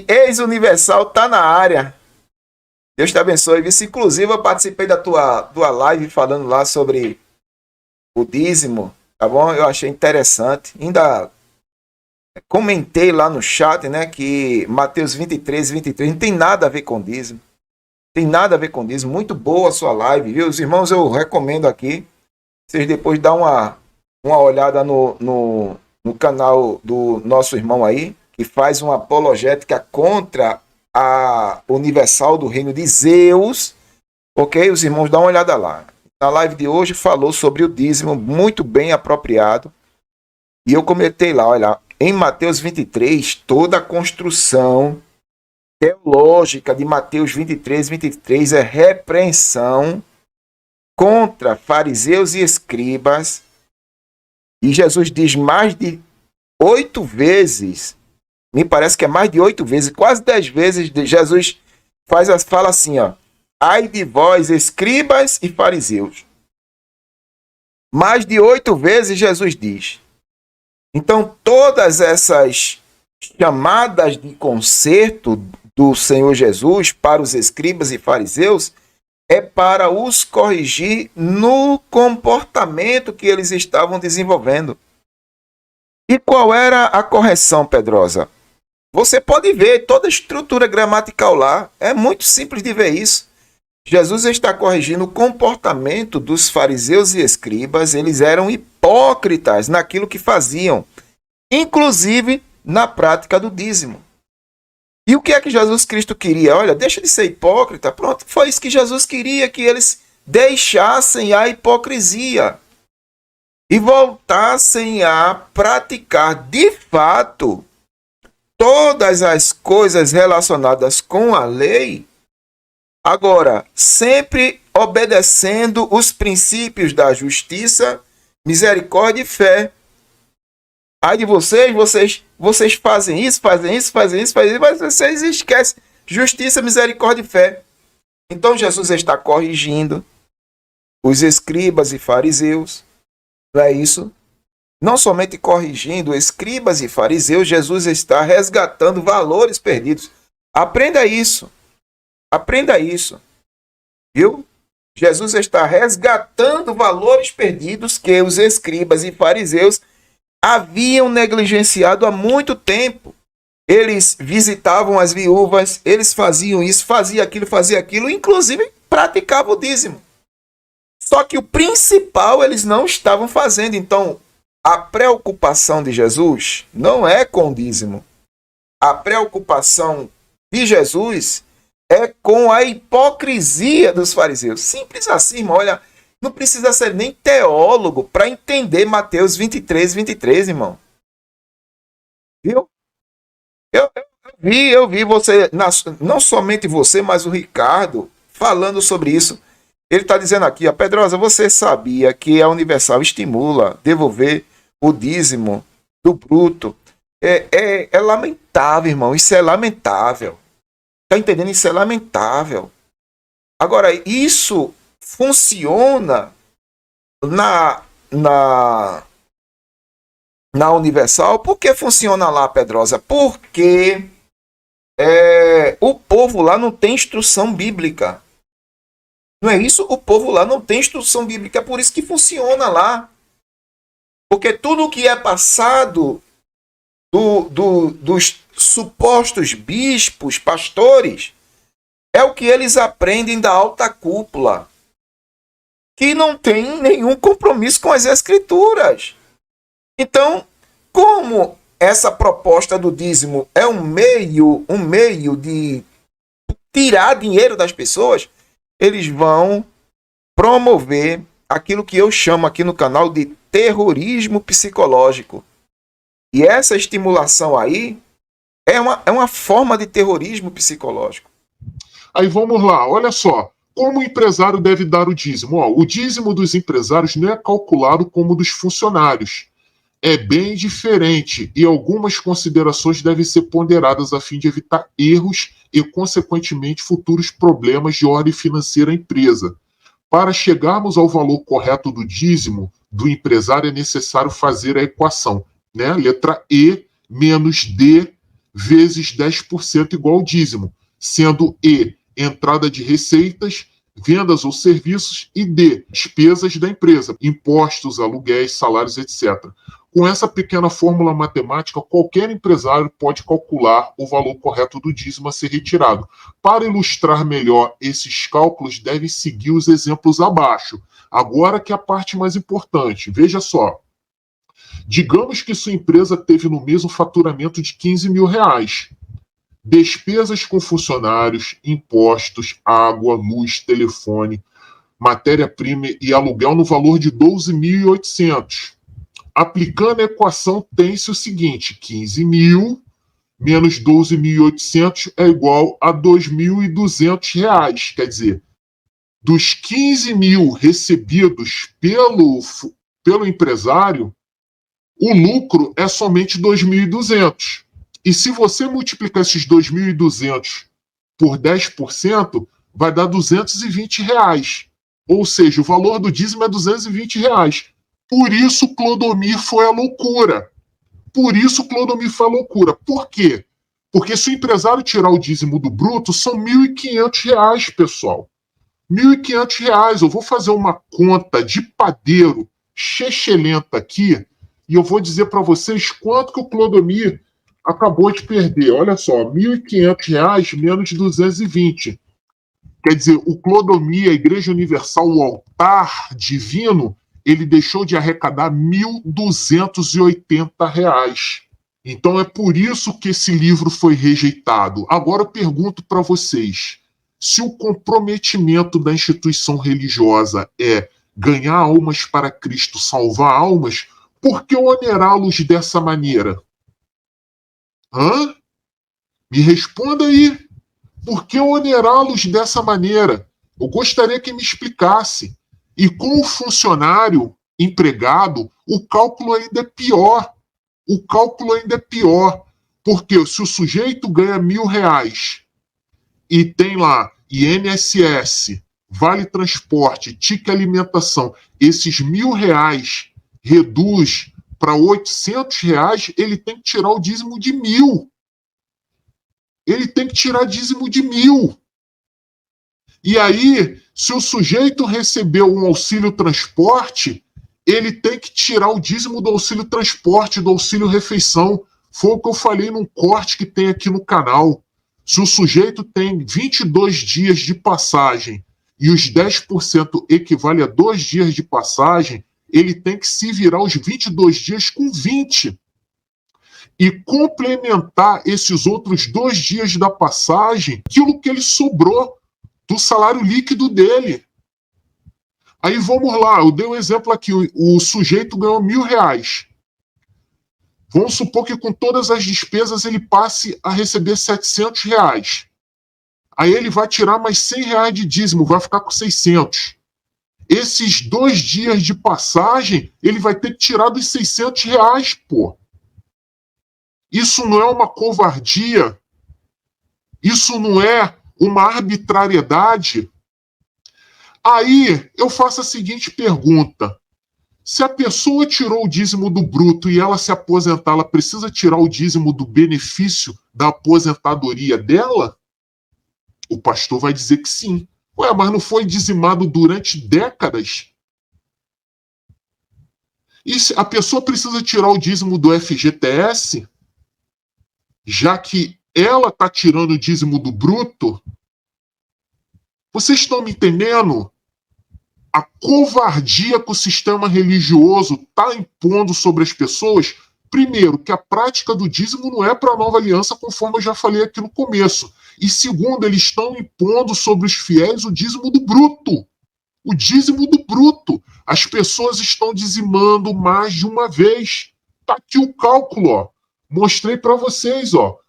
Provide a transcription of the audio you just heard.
Ex-Universal tá na área. Deus te abençoe. Vice. Inclusive, eu participei da tua live falando lá sobre o dízimo, tá bom? Eu achei interessante. Ainda comentei lá no chat, né, que Mateus 23 não tem nada a ver com dízimo. Tem nada a ver com dízimo. Muito boa a sua live, viu? Os irmãos, eu recomendo aqui. Vocês depois dão uma olhada no canal do nosso irmão aí, que faz uma apologética contra a Universal do Reino de Zeus. Ok? Os irmãos, dão uma olhada lá. Na live de hoje falou sobre o dízimo, muito bem apropriado. E eu comentei lá, olha, em Mateus 23, toda a construção teológica de Mateus 23 é repreensão contra fariseus e escribas. E Jesus diz mais de 8 vezes, me parece que é mais de 8 vezes, quase 10 vezes, Jesus fala assim, ó, ai de vós, escribas e fariseus. Mais de 8 vezes Jesus diz. Então, todas essas chamadas de conserto do Senhor Jesus para os escribas e fariseus é para os corrigir no comportamento que eles estavam desenvolvendo. E qual era a correção, Pedrosa? Você pode ver toda a estrutura gramatical lá. É muito simples de ver isso. Jesus está corrigindo o comportamento dos fariseus e escribas. Eles eram hipócritas naquilo que faziam, inclusive na prática do dízimo. E o que é que Jesus Cristo queria? Olha, deixa de ser hipócrita. Pronto, foi isso que Jesus queria, que eles deixassem a hipocrisia e voltassem a praticar de fato todas as coisas relacionadas com a lei, agora sempre obedecendo os princípios da justiça, misericórdia e fé. Ai de vocês fazem isso, mas vocês esquecem justiça, misericórdia e fé. Então Jesus está corrigindo os escribas e fariseus, não é isso? Não somente corrigindo escribas e fariseus, Jesus está resgatando valores perdidos. Aprenda isso, viu? Jesus está resgatando valores perdidos que os escribas e fariseus haviam negligenciado há muito tempo. Eles visitavam as viúvas, eles faziam isso, faziam aquilo, inclusive praticavam o dízimo. Só que o principal eles não estavam fazendo. Então, a preocupação de Jesus não é com o dízimo. A preocupação de Jesus é com a hipocrisia dos fariseus. Simples assim, irmão. Olha, não precisa ser nem teólogo para entender Mateus 23, irmão. Viu? Eu vi você, não somente você, mas o Ricardo, falando sobre isso. Ele está dizendo aqui, Pedrosa, você sabia que a Universal estimula devolver o dízimo do bruto? É lamentável, irmão. Isso é lamentável. Está entendendo? Isso é lamentável. Agora, isso funciona na Universal. Por que funciona lá, Pedrosa? Porque o povo lá não tem instrução bíblica. Não é isso? O povo lá não tem instrução bíblica. É por isso que funciona lá. Porque tudo que é passado dos supostos bispos, pastores, é o que eles aprendem da alta cúpula, que não tem nenhum compromisso com as escrituras. Então, como essa proposta do dízimo é um meio de tirar dinheiro das pessoas, eles vão promover aquilo que eu chamo aqui no canal de terrorismo psicológico. E essa estimulação aí é uma forma de terrorismo psicológico. Aí vamos lá, olha só. Como o empresário deve dar o dízimo? O dízimo dos empresários não é calculado como o dos funcionários. É bem diferente e algumas considerações devem ser ponderadas a fim de evitar erros e, consequentemente, futuros problemas de ordem financeira à empresa. Para chegarmos ao valor correto do dízimo do empresário, é necessário fazer a equação, né? Letra E menos D vezes 10% igual ao dízimo, sendo E, entrada de receitas, vendas ou serviços, e D, despesas da empresa, impostos, aluguéis, salários, etc. Com essa pequena fórmula matemática, qualquer empresário pode calcular o valor correto do dízimo a ser retirado. Para ilustrar melhor esses cálculos, devem seguir os exemplos abaixo. Agora que é a parte mais importante. Veja só. Digamos que sua empresa teve no mês um faturamento de R$ 15 mil. Despesas com funcionários, impostos, água, luz, telefone, matéria-prima e aluguel no valor de 12.800. Aplicando a equação, tem-se o seguinte: 15 mil menos 12.800 é igual a R$ 2.200. Quer dizer, dos 15 mil recebidos pelo empresário, o lucro é somente 2.200. E se você multiplicar esses 2.200 por 10%, vai dar R$ 220. Ou seja, o valor do dízimo é R$ 220. Por isso o Clodomir foi a loucura. Por quê? Porque se o empresário tirar o dízimo do bruto, são R$ 1.500, pessoal. R$ 1.500. Eu vou fazer uma conta de padeiro chechelenta aqui e eu vou dizer para vocês quanto que o Clodomir acabou de perder. Olha só, R$ 1.500 menos 220. Quer dizer, o Clodomir, a Igreja Universal, o altar divino, ele deixou de arrecadar R$ 1.280. Então é por isso que esse livro foi rejeitado. Agora eu pergunto para vocês, se o comprometimento da instituição religiosa é ganhar almas para Cristo, salvar almas, por que onerá-los dessa maneira? Me responda aí. Por que onerá-los dessa maneira? Eu gostaria que me explicasse. E com o funcionário empregado, o cálculo ainda é pior. Porque se o sujeito ganha R$ 1.000 e tem lá INSS, vale transporte, tique alimentação, esses R$ 1.000 reduz para R$ 800, ele tem que tirar o dízimo de 1.000. E aí, se o sujeito recebeu um auxílio transporte, ele tem que tirar o dízimo do auxílio transporte, do auxílio refeição. Foi o que eu falei num corte que tem aqui no canal. Se o sujeito tem 22 dias de passagem e os 10% equivale a 2 dias de passagem, ele tem que se virar os 22 dias com 20. E complementar esses outros 2 dias da passagem, aquilo que ele sobrou do salário líquido dele. Aí vamos lá, eu dei um exemplo aqui, o sujeito ganhou R$ 1.000. Vamos supor que com todas as despesas ele passe a receber R$ 700. Aí ele vai tirar mais R$ 100 de dízimo, vai ficar com 600. Esses 2 dias de passagem, ele vai ter que tirar dos R$ 600, pô. Isso não é uma covardia? Isso não é uma arbitrariedade? Aí eu faço a seguinte pergunta: se a pessoa tirou o dízimo do bruto e ela se aposentar, ela precisa tirar o dízimo do benefício da aposentadoria dela? O pastor vai dizer que sim. Ué, mas não foi dizimado durante décadas? E se a pessoa precisa tirar o dízimo do FGTS, já que ela está tirando o dízimo do bruto? Vocês estão me entendendo? A covardia que o sistema religioso está impondo sobre as pessoas. Primeiro, que a prática do dízimo não é para a nova aliança, conforme eu já falei aqui no começo. E segundo, eles estão impondo sobre os fiéis o dízimo do bruto. O dízimo do bruto. As pessoas estão dizimando mais de uma vez. Está aqui o cálculo, ó. Mostrei para vocês, ó.